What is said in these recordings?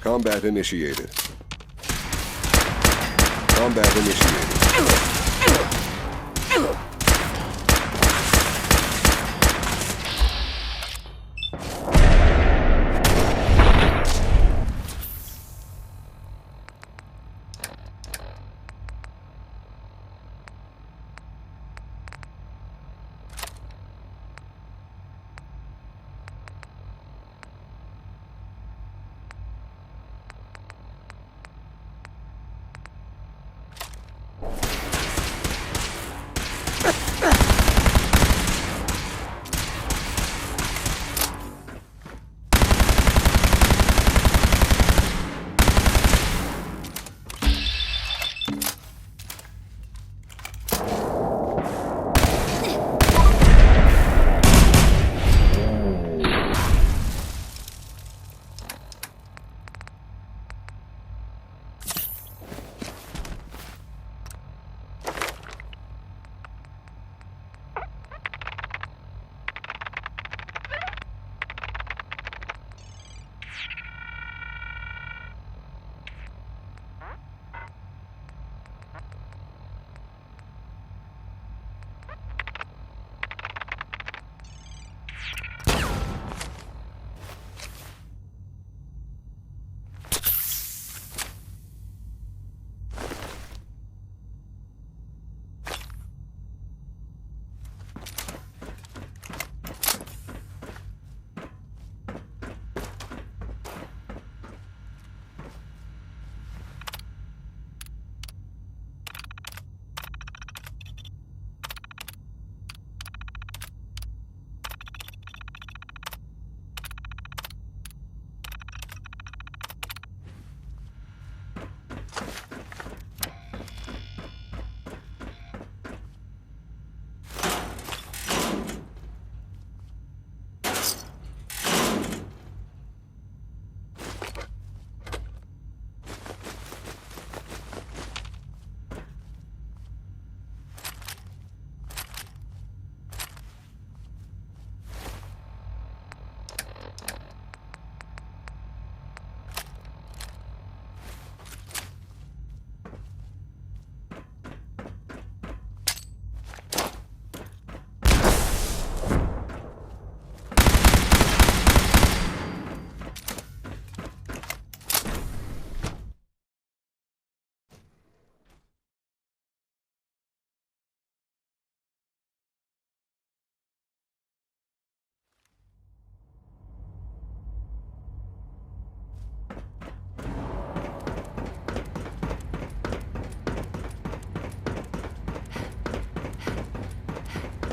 Combat initiated. Combat initiated.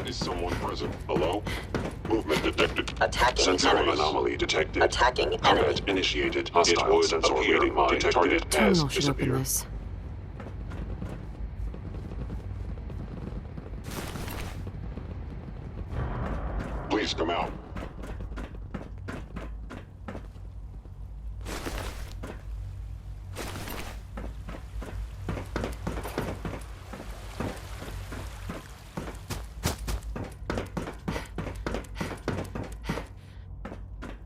Is someone present? Hello? Movement detected. Attacking Sensory enemies. anomaly detected. Attacking Combat enemy. initiated. Hostiles appear. Detected. Target has Terminal should open disappeared. this. Please come out.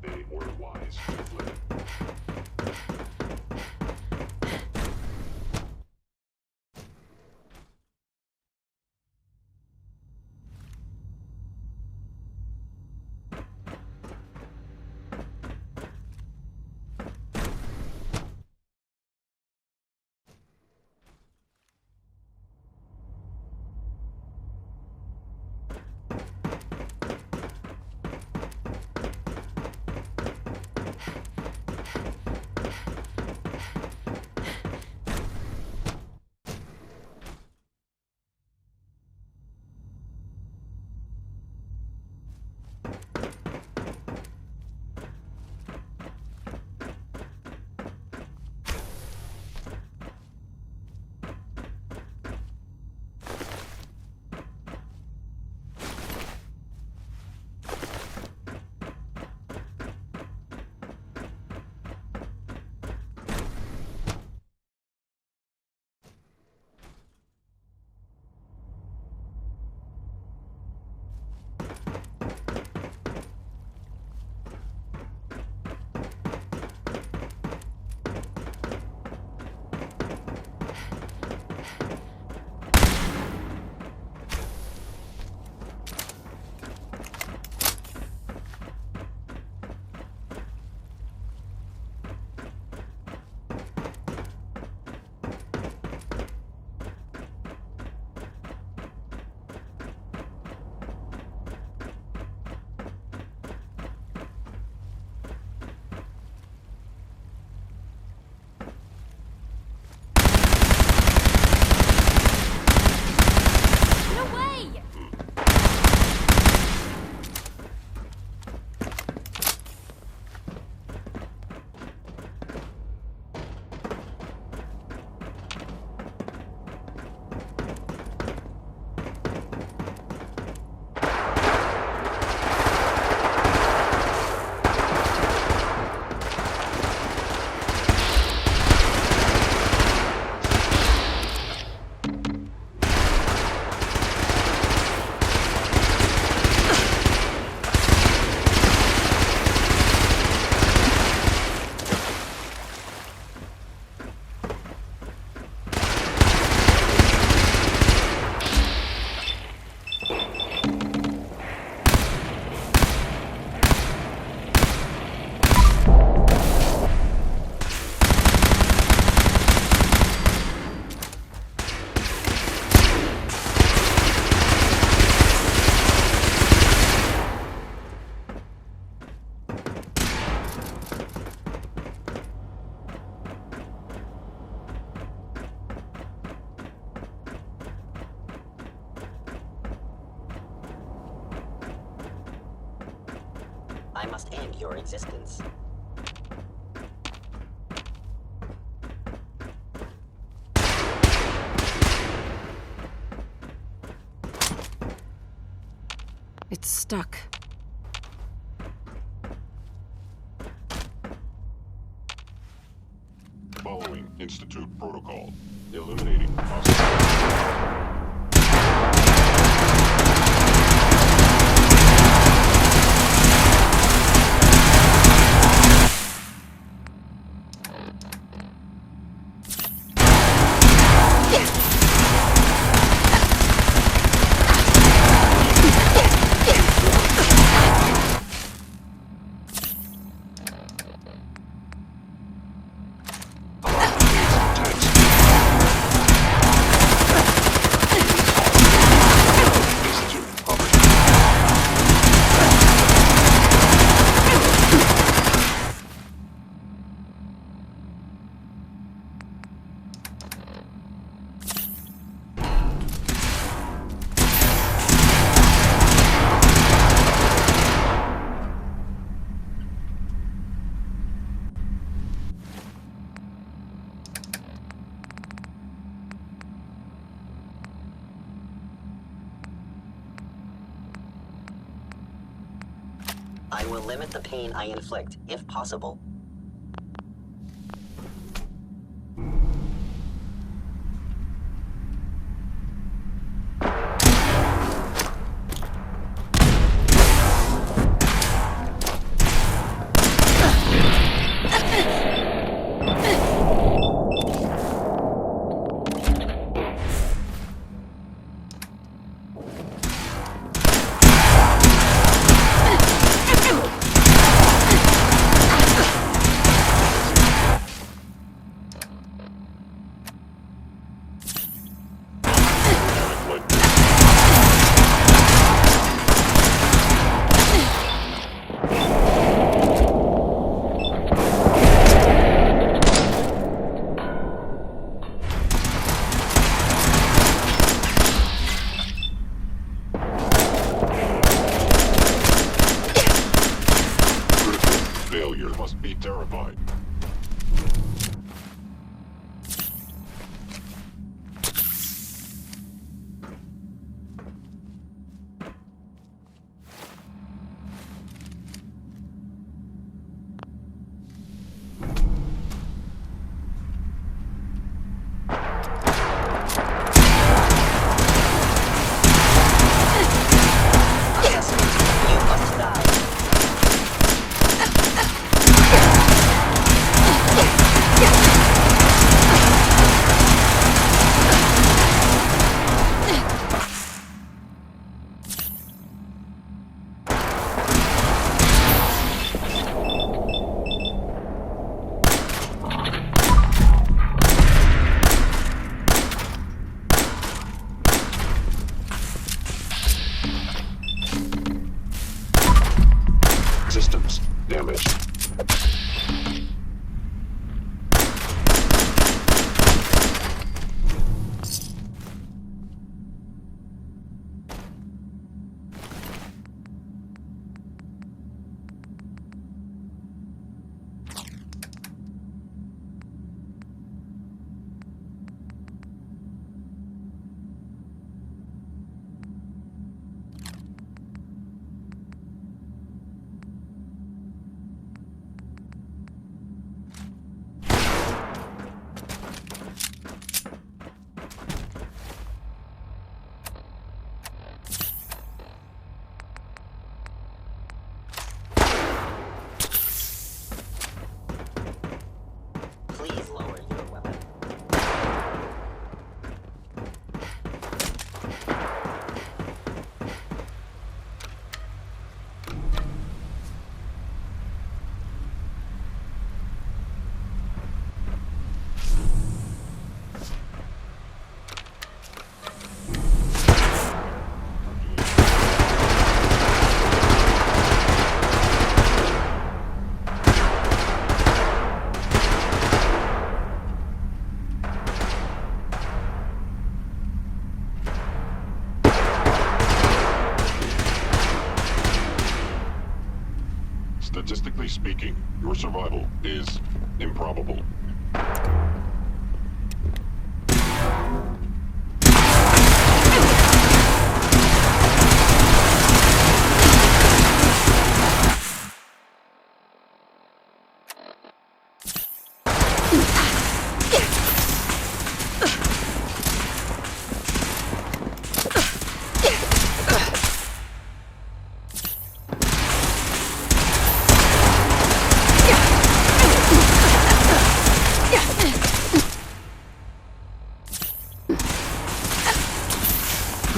They were wise to flee. I must end your existence. It's stuck. Following Institute Protocol. Eliminating hostile. I will limit the pain I inflict, if possible. Failure must be terrified. You must die. Statistically speaking, your survival is improbable.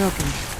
Broken.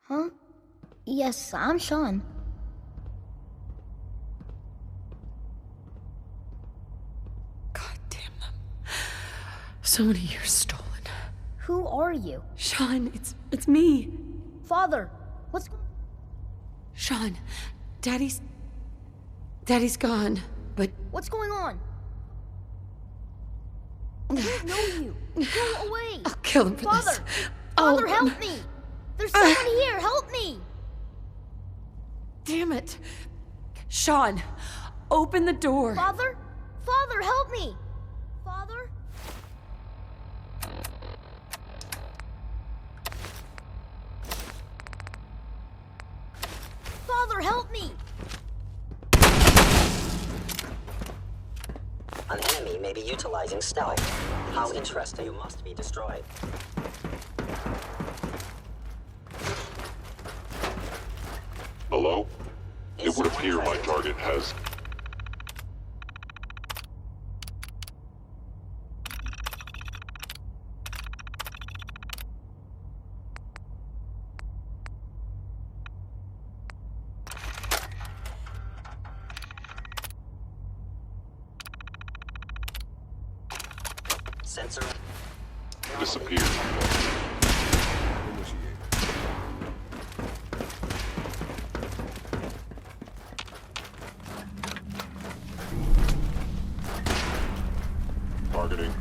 Huh? Yes, I'm Sean. God damn them. So many years stolen. Who are you? Sean, it's me. Father, what's... Sean, Daddy's gone, but What's going on? I don't know you. Go away. I'll kill him for Father! this. Father, help me! There's someone here! Help me! Damn it. Sean, open the door. Father? Father, help me! Father? Father, help me! An enemy may be utilizing stealth. How interesting. You must be destroyed. Hello? It would appear my target has... Sensor Disappear. Initiated. Targeting.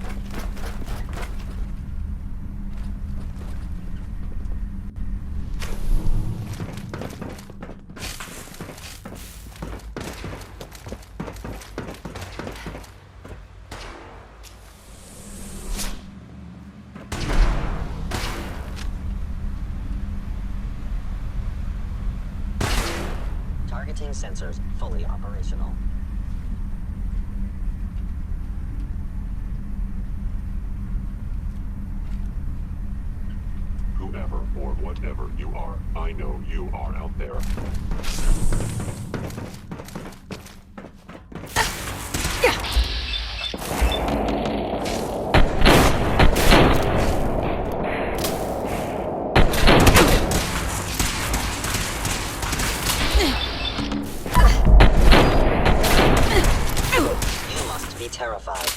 targeting sensors fully operational. Whoever or whatever you are, I know you are out there. You must be terrified.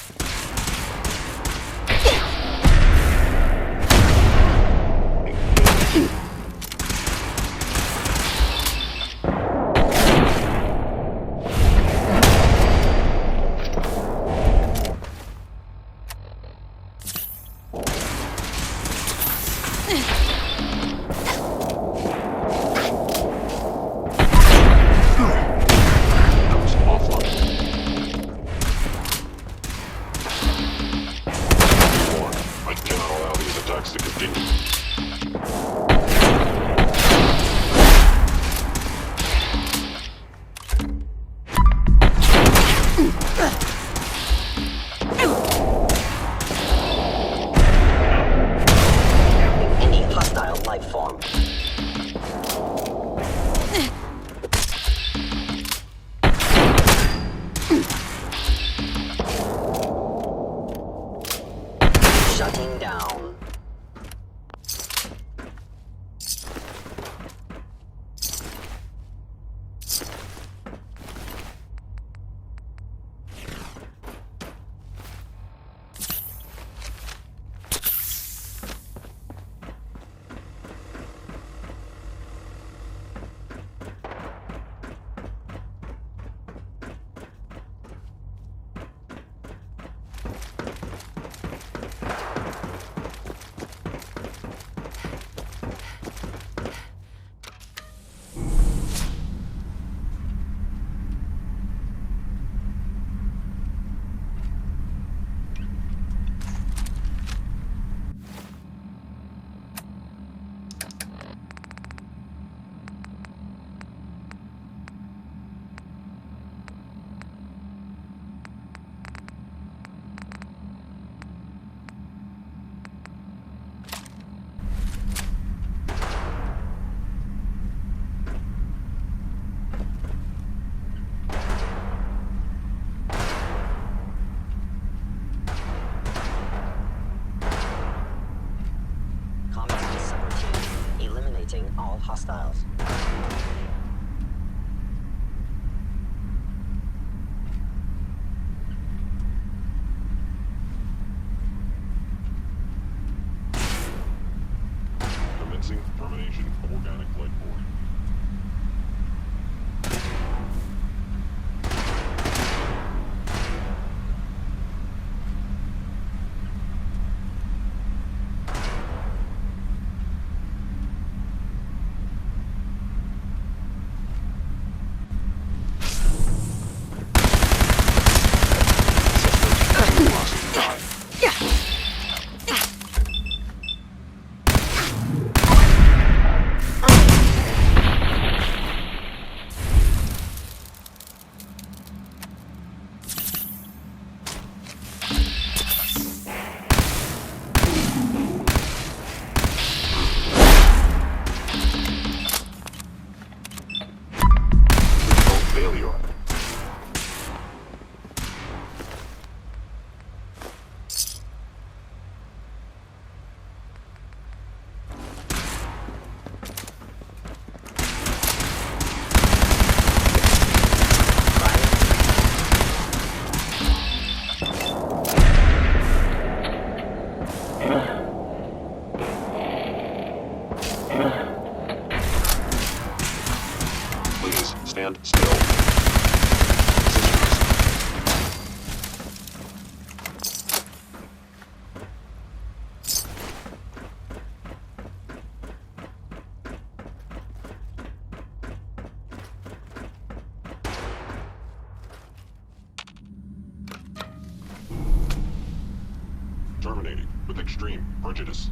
Extreme prejudice.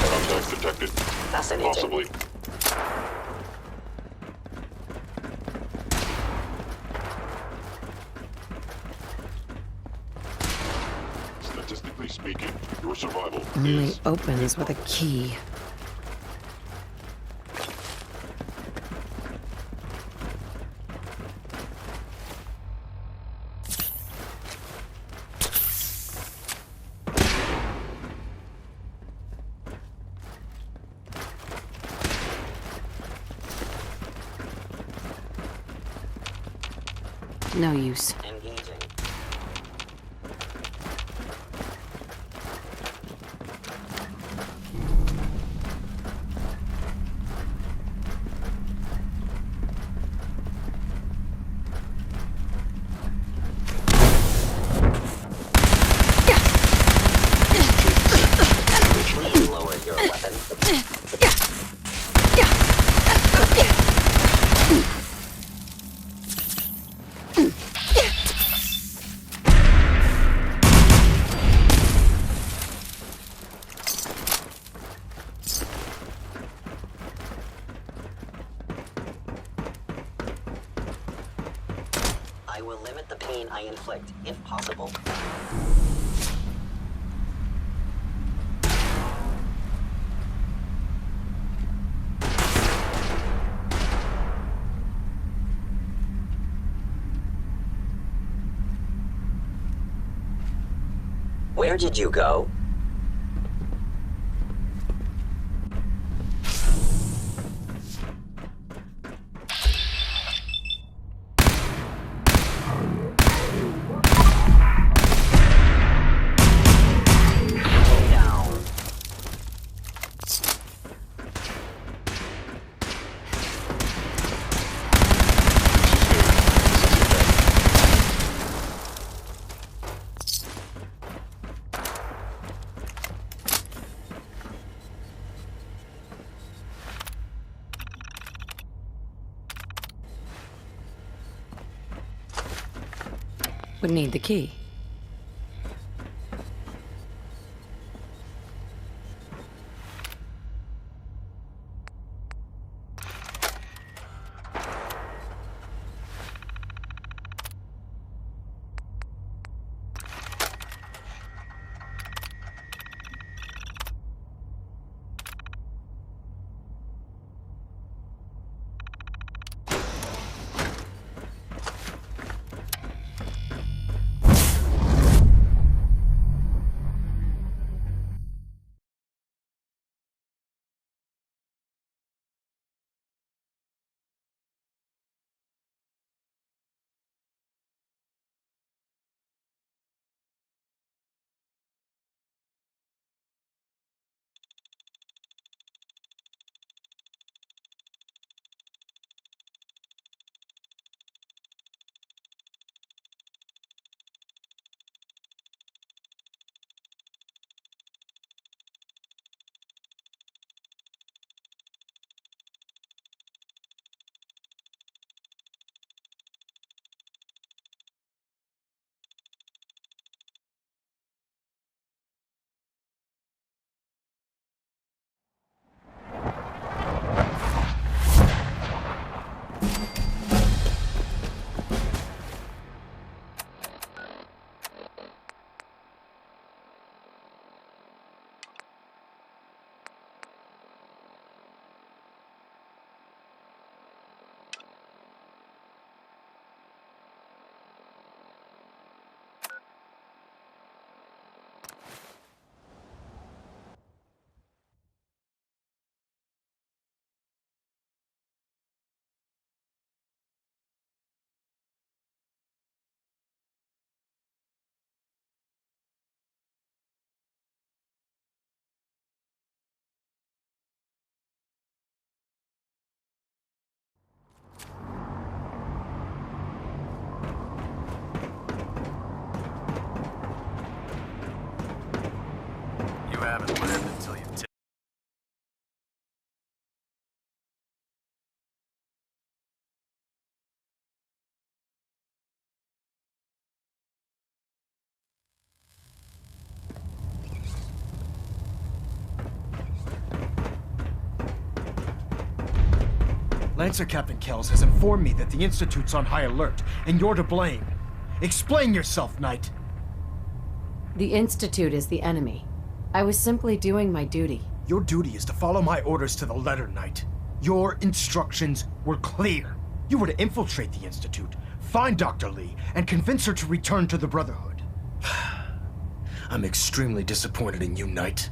Contact detected. Fascinating. Possibly. Statistically speaking, your survival Only is... opens with a key. No use. Engaging. Please lower your weapon. I will limit the pain I inflict, if possible. Where did you go? Down. Would need the key. You haven't lived until you Lancer Captain Kells has informed me that the Institute's on high alert, and you're to blame. Explain yourself, Knight. The Institute is the enemy. I was simply doing my duty. Your duty is to follow my orders to the letter, Knight. Your instructions were clear. You were to infiltrate the Institute, find Dr. Lee, and convince her to return to the Brotherhood. I'm extremely disappointed in you, Knight.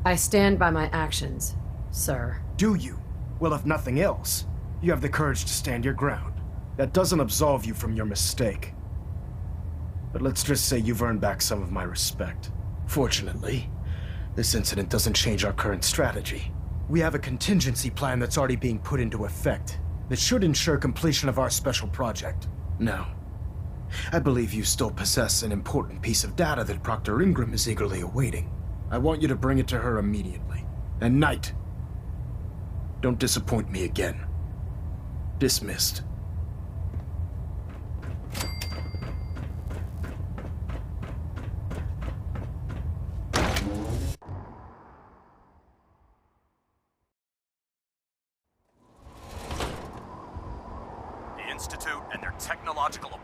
I stand by my actions, sir. Do you? Well, if nothing else, you have the courage to stand your ground. That doesn't absolve you from your mistake. But let's just say you've earned back some of my respect. Fortunately, this incident doesn't change our current strategy. We have a contingency plan that's already being put into effect that should ensure completion of our special project. Now, I believe you still possess an important piece of data that Proctor Ingram is eagerly awaiting. I want you to bring it to her immediately. And Knight, don't disappoint me again. Dismissed. The Institute and their technological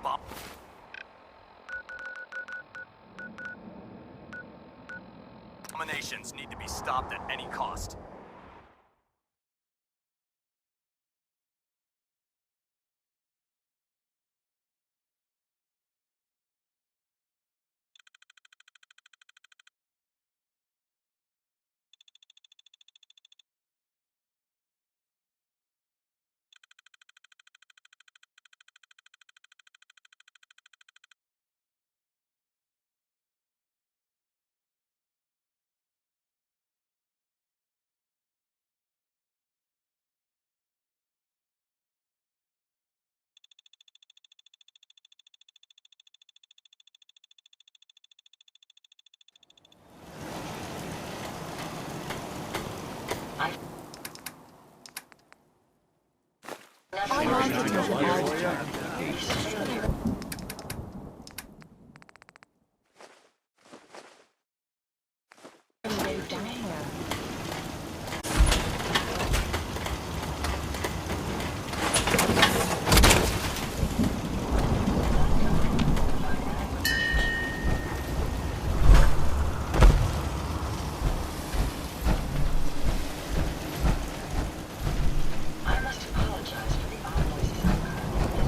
abominations need to be stopped at any cost.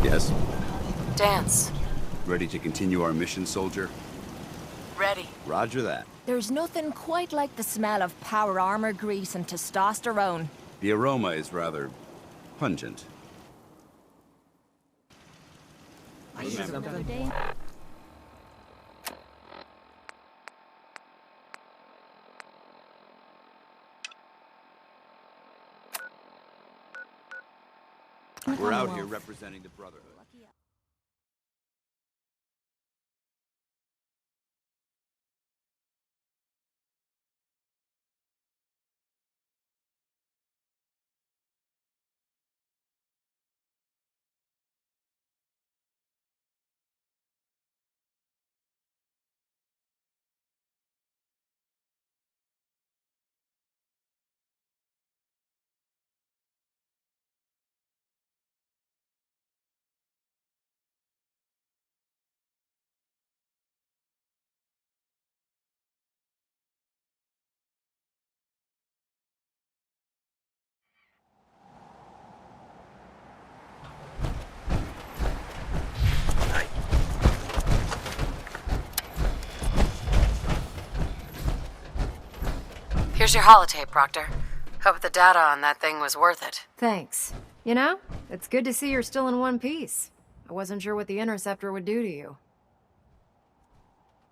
Yes? Dance. Ready to continue our mission, soldier? Ready. Roger that. There's nothing quite like the smell of power armor grease and testosterone. The aroma is rather pungent. We're out here representing the Brotherhood. Here's your holotape, Proctor. Hope the data on that thing was worth it. Thanks. You know, it's good to see you're still in one piece. I wasn't sure what the Interceptor would do to you.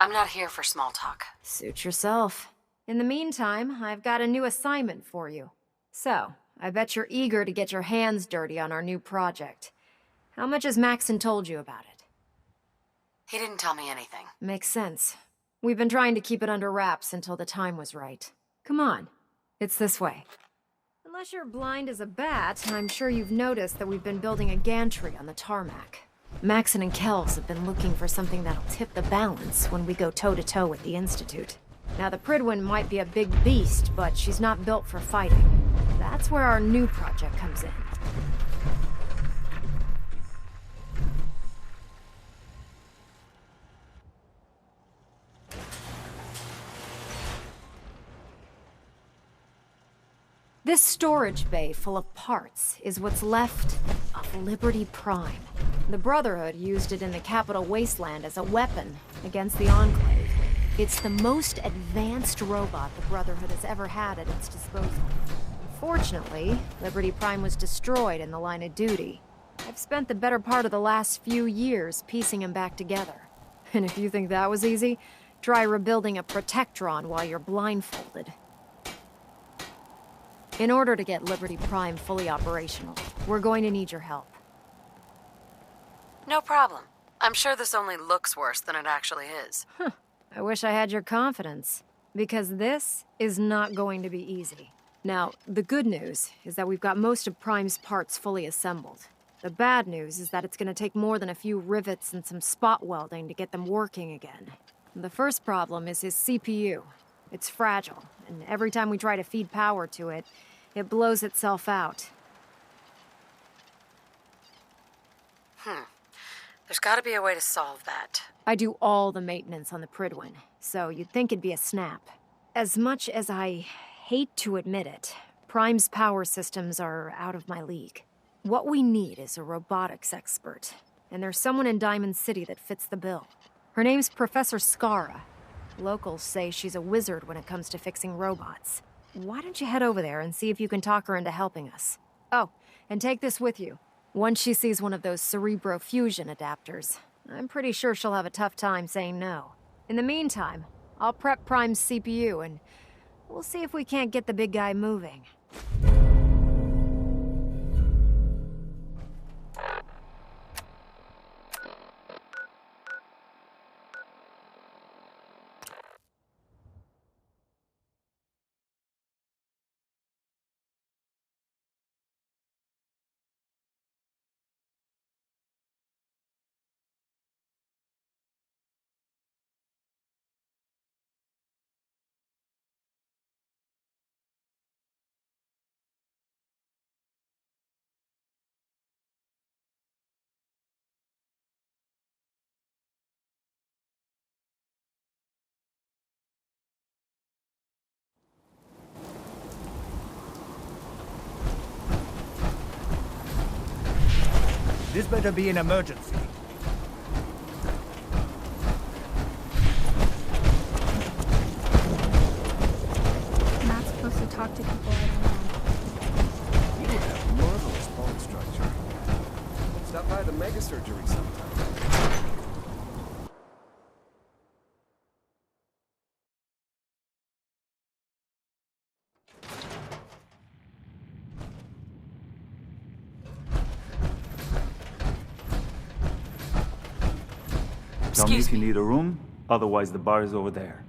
I'm not here for small talk. Suit yourself. In the meantime, I've got a new assignment for you. So, I bet you're eager to get your hands dirty on our new project. How much has Maxon told you about it? He didn't tell me anything. Makes sense. We've been trying to keep it under wraps until the time was right. Come on. It's this way. Unless you're blind as a bat, I'm sure you've noticed that we've been building a gantry on the tarmac. Maxon and Kells have been looking for something that'll tip the balance when we go toe-to-toe with the Institute. Now, the Pridwin might be a big beast, but she's not built for fighting. That's where our new project comes in. This storage bay full of parts is what's left of Liberty Prime. The Brotherhood used it in the Capital Wasteland as a weapon against the Enclave. It's the most advanced robot the Brotherhood has ever had at its disposal. Unfortunately, Liberty Prime was destroyed in the line of duty. I've spent the better part of the last few years piecing him back together. And if you think that was easy, try rebuilding a Protectron while you're blindfolded. In order to get Liberty Prime fully operational, we're going to need your help. No problem. I'm sure this only looks worse than it actually is. I wish I had your confidence, because this is not going to be easy. Now, the good news is that we've got most of Prime's parts fully assembled. The bad news is that it's going to take more than a few rivets and some spot welding to get them working again. The first problem is his CPU. It's fragile, and every time we try to feed power to it, it blows itself out. There's gotta be a way to solve that. I do all the maintenance on the Pridwin, so you'd think it'd be a snap. As much as I hate to admit it, Prime's power systems are out of my league. What we need is a robotics expert, and there's someone in Diamond City that fits the bill. Her name's Professor Skara. Locals say she's a wizard when it comes to fixing robots. Why don't you head over there and see if you can talk her into helping us? Oh, and take this with you. Once she sees one of those cerebro fusion adapters, I'm pretty sure she'll have a tough time saying no. In the meantime, I'll prep Prime's CPU and we'll see if we can't get the big guy moving. This better be an emergency. I'm not supposed to talk to people I don't know. You have marvelous bone structure. Stop by the mega surgery sometime. Tell me if you need a room, otherwise the bar is over there.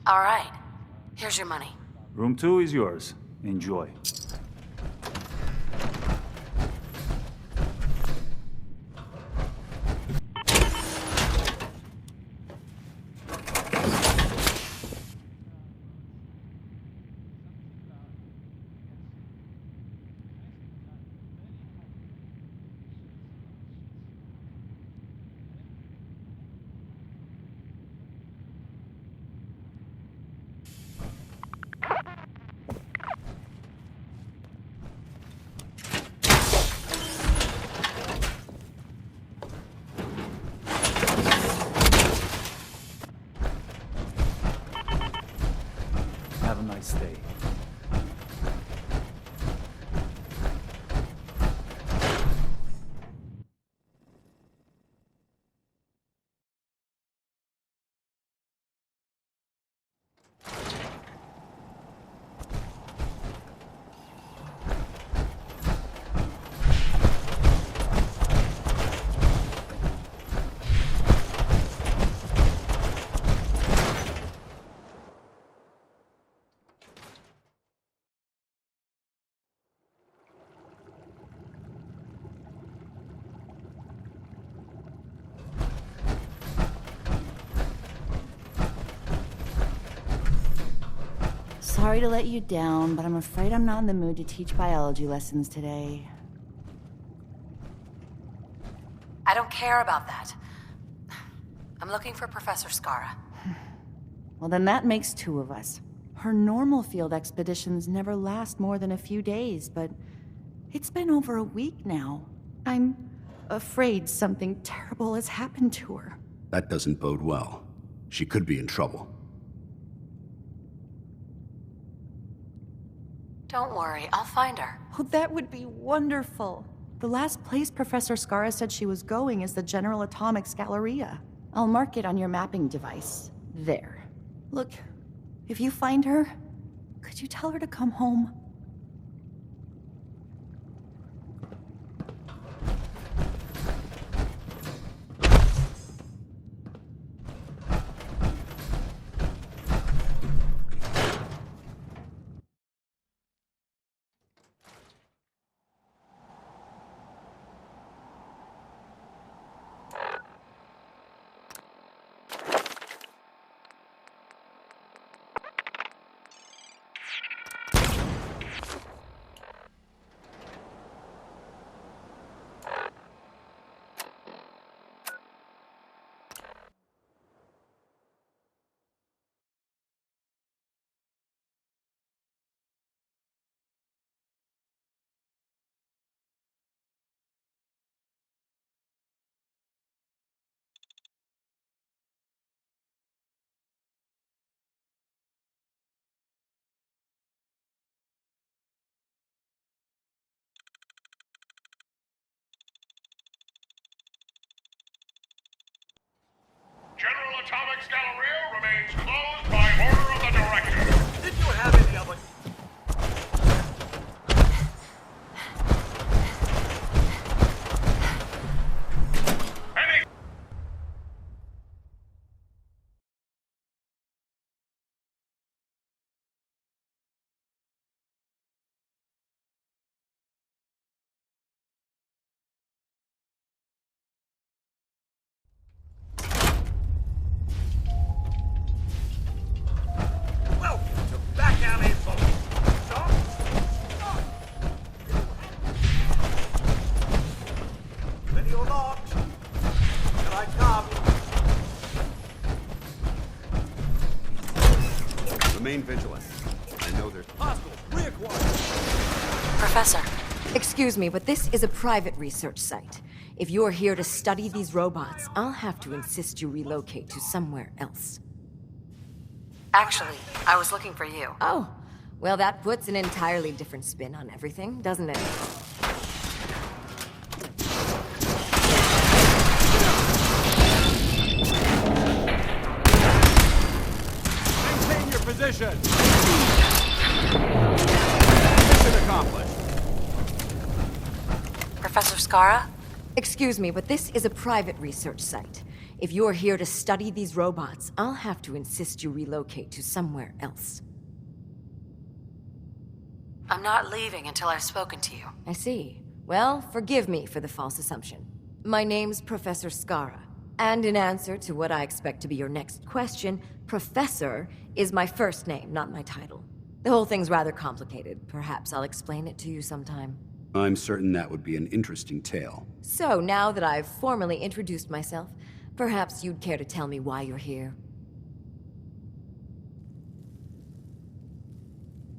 All right. Here's your money. Room 2 is yours. Enjoy. Have a nice day. Sorry to let you down, but I'm afraid I'm not in the mood to teach biology lessons today. I don't care about that. I'm looking for Professor Skara. Well, then that makes two of us. Her normal field expeditions never last more than a few days, but it's been over a week now. I'm afraid something terrible has happened to her. That doesn't bode well. She could be in trouble. Don't worry, I'll find her. Oh, that would be wonderful. The last place Professor Skara said she was going is the General Atomics Galleria. I'll mark it on your mapping device. There. Look, if you find her, could you tell her to come home? General Atomics Galleria remains closed by order of the Director. Did you have any other... Remain vigilant. I know there's... Hostile! Reacquired! Professor, excuse me, but this is a private research site. If you're here to study these robots, I'll have to insist you relocate to somewhere else. Actually, I was looking for you. Oh, well, that puts an entirely different spin on everything, doesn't it? Maintain your position! Mission accomplished. Professor Skara? Excuse me, but this is a private research site. If you're here to study these robots, I'll have to insist you relocate to somewhere else. I'm not leaving until I've spoken to you. I see. Well, forgive me for the false assumption. My name's Professor Skara. And in answer to what I expect to be your next question, Professor is my first name, not my title. The whole thing's rather complicated. Perhaps I'll explain it to you sometime. I'm certain that would be an interesting tale. So, now that I've formally introduced myself, perhaps you'd care to tell me why you're here.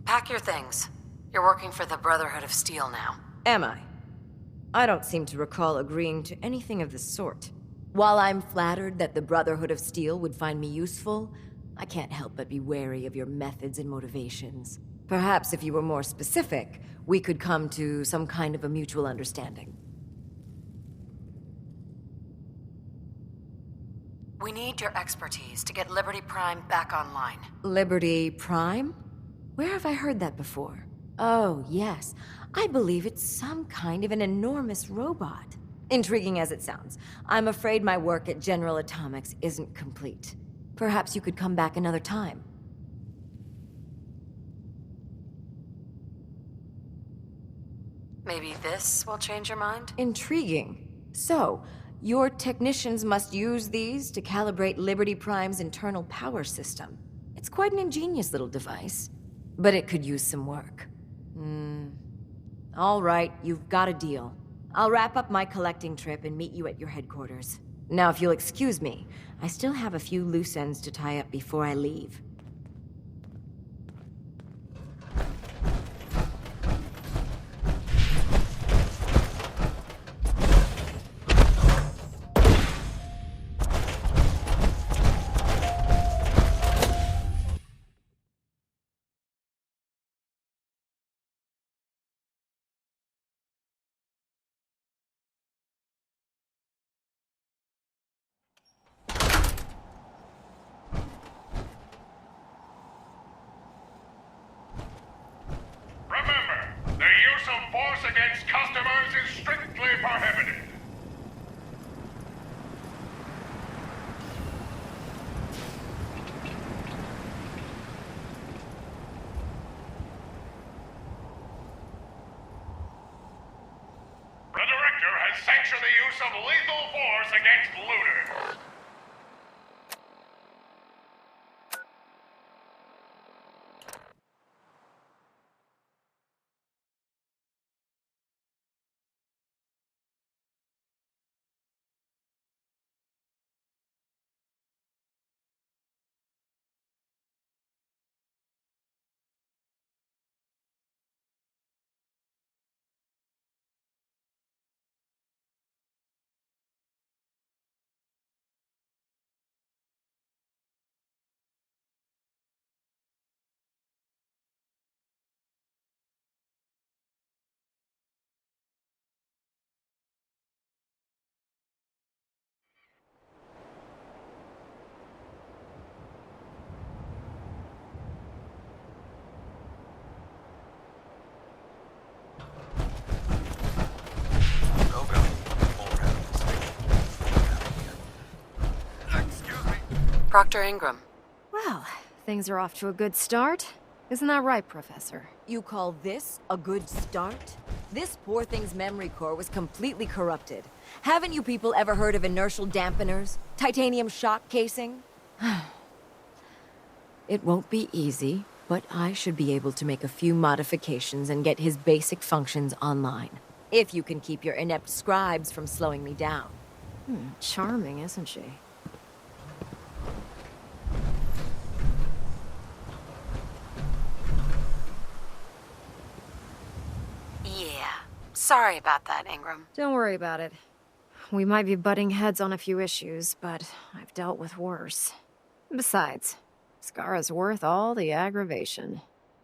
Pack your things. You're working for the Brotherhood of Steel now. Am I? I don't seem to recall agreeing to anything of the sort. While I'm flattered that the Brotherhood of Steel would find me useful, I can't help but be wary of your methods and motivations. Perhaps if you were more specific, we could come to some kind of a mutual understanding. We need your expertise to get Liberty Prime back online. Liberty Prime? Where have I heard that before? Oh, yes. I believe it's some kind of an enormous robot. Intriguing as it sounds, I'm afraid my work at General Atomics isn't complete. Perhaps you could come back another time. Maybe this will change your mind? Intriguing. So, your technicians must use these to calibrate Liberty Prime's internal power system. It's quite an ingenious little device. but it could use some work. All right, you've got a deal. I'll wrap up my collecting trip and meet you at your headquarters. Now, if you'll excuse me, I still have a few loose ends to tie up before I leave. Remember, the use of force against customers is strictly prohibited. The Director has sanctioned the use of lethal force against looters. Proctor Ingram. Well, things are off to a good start. Isn't that right, Professor? You call this a good start? This poor thing's memory core was completely corrupted. Haven't you people ever heard of inertial dampeners? Titanium shock casing? It won't be easy, but I should be able to make a few modifications and get his basic functions online. If you can keep your inept scribes from slowing me down. Charming, isn't she? Yeah. Sorry about that, Ingram. Don't worry about it. We might be butting heads on a few issues, but I've dealt with worse. Besides, Skara's worth all the aggravation.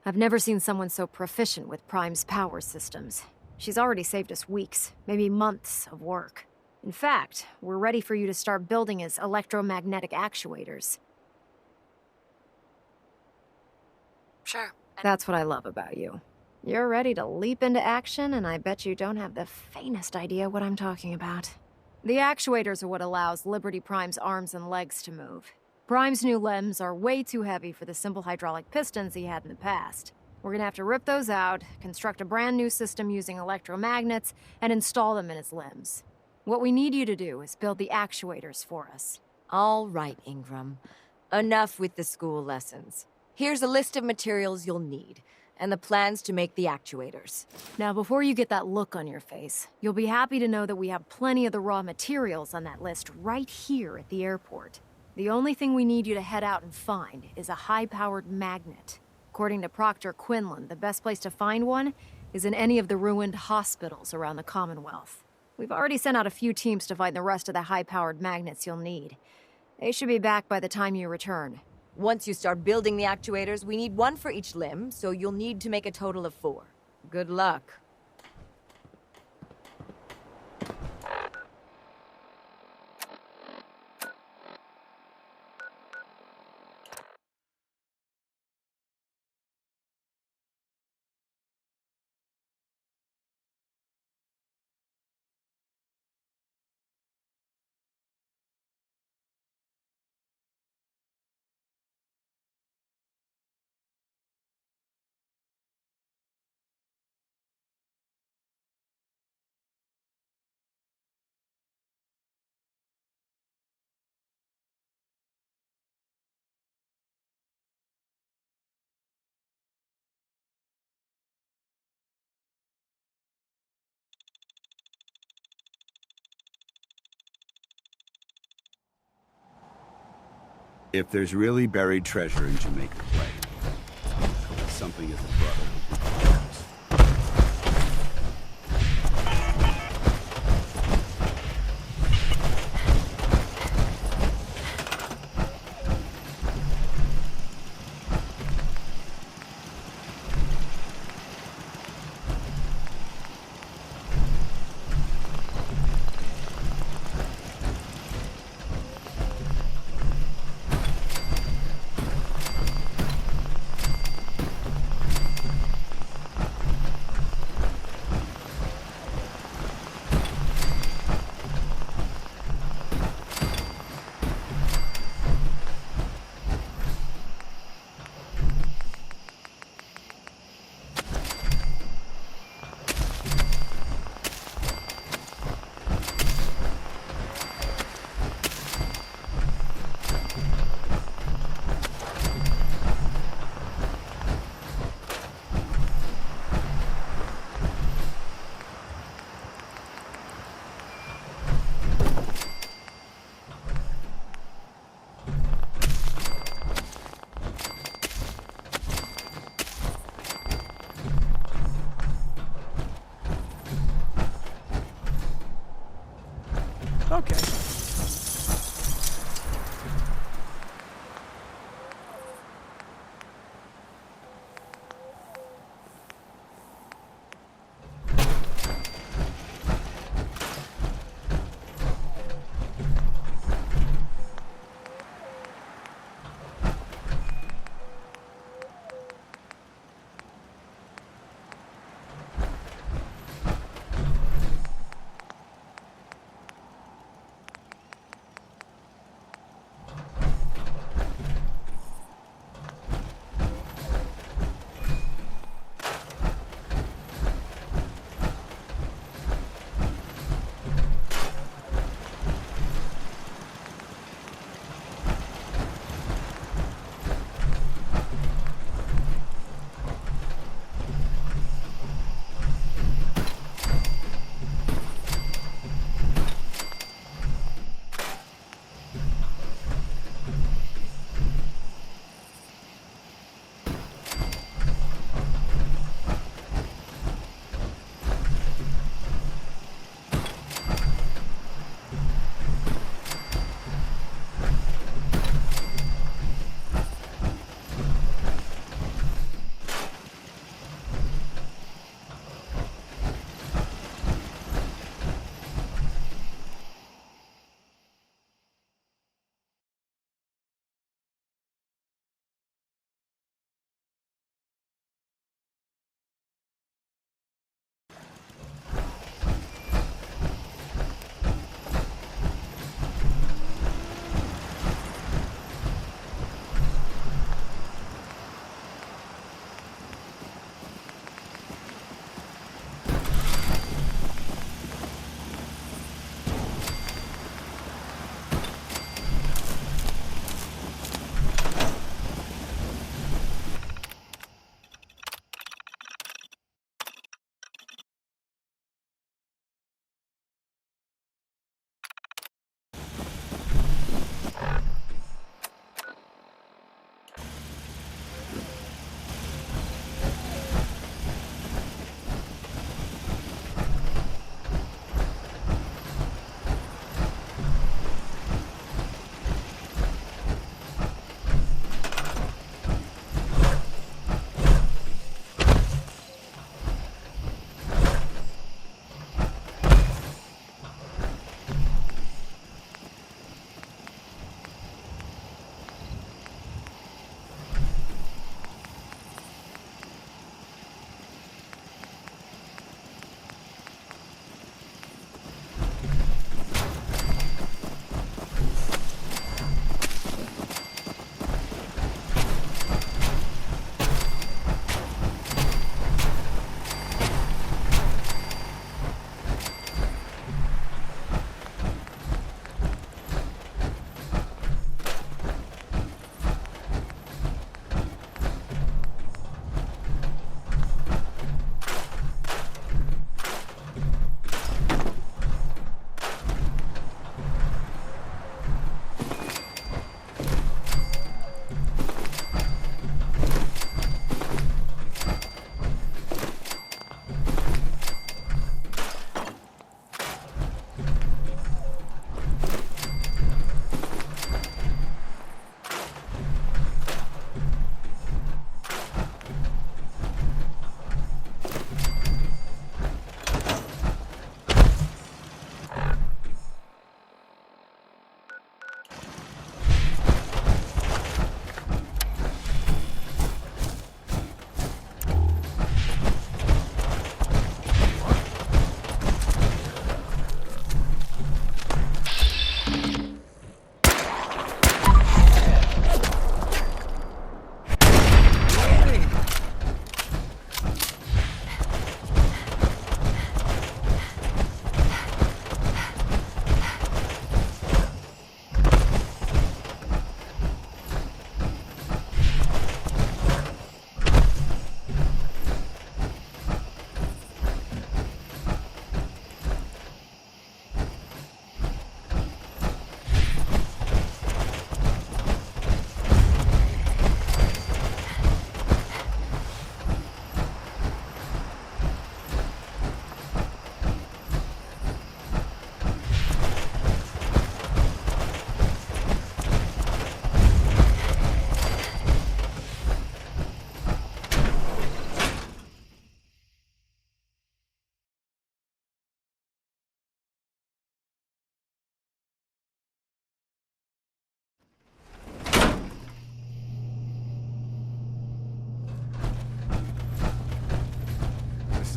I've never seen someone so proficient with Prime's power systems. She's already saved us weeks, maybe months of work. In fact, we're ready for you to start building his electromagnetic actuators. Sure. That's what I love about you. You're ready to leap into action, and I bet you don't have the faintest idea what I'm talking about. The actuators are what allows Liberty Prime's arms and legs to move. Prime's new limbs are way too heavy for the simple hydraulic pistons he had in the past. We're gonna have to rip those out, construct a brand new system using electromagnets, and install them in his limbs. What we need you to do is build the actuators for us. All right, Ingram. Enough with the school lessons. Here's a list of materials you'll need, and the plans to make the actuators. Now, before you get that look on your face, you'll be happy to know that we have plenty of the raw materials on that list right here at the airport. The only thing we need you to head out and find is a high-powered magnet. According to Proctor Quinlan, the best place to find one is in any of the ruined hospitals around the Commonwealth. We've already sent out a few teams to find the rest of the high-powered magnets you'll need. They should be back by the time you return. Once you start building the actuators, we need one for each limb, so you'll need to make a total of 4. Good luck. If there's really buried treasure in Jamaica Clay, it's something as a brother who cares.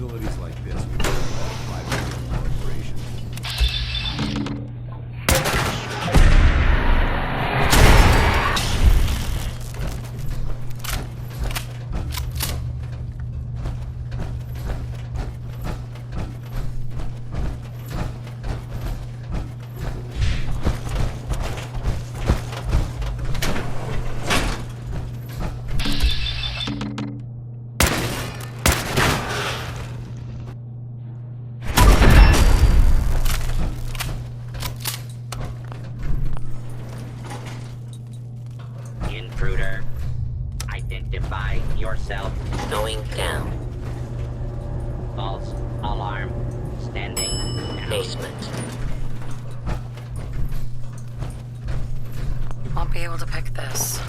Facilities like this would be private corporations. Intruder, identify yourself. Going down. False alarm. Standing down. Basement. Won't be able to pick this.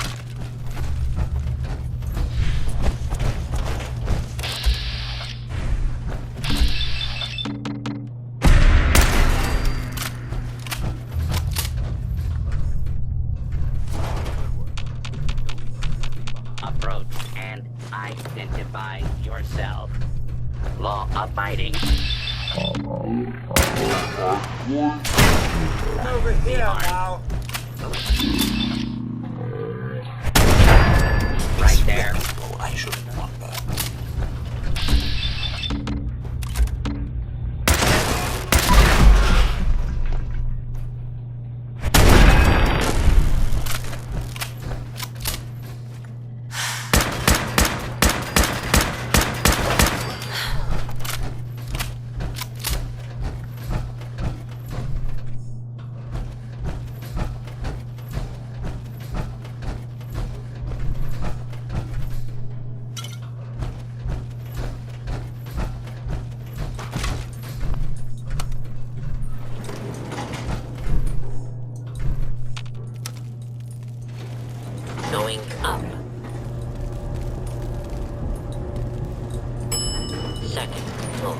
Approach and identify yourself. Law-abiding. Over here now. Right there. I shouldn't wonder. Going up. Second floor.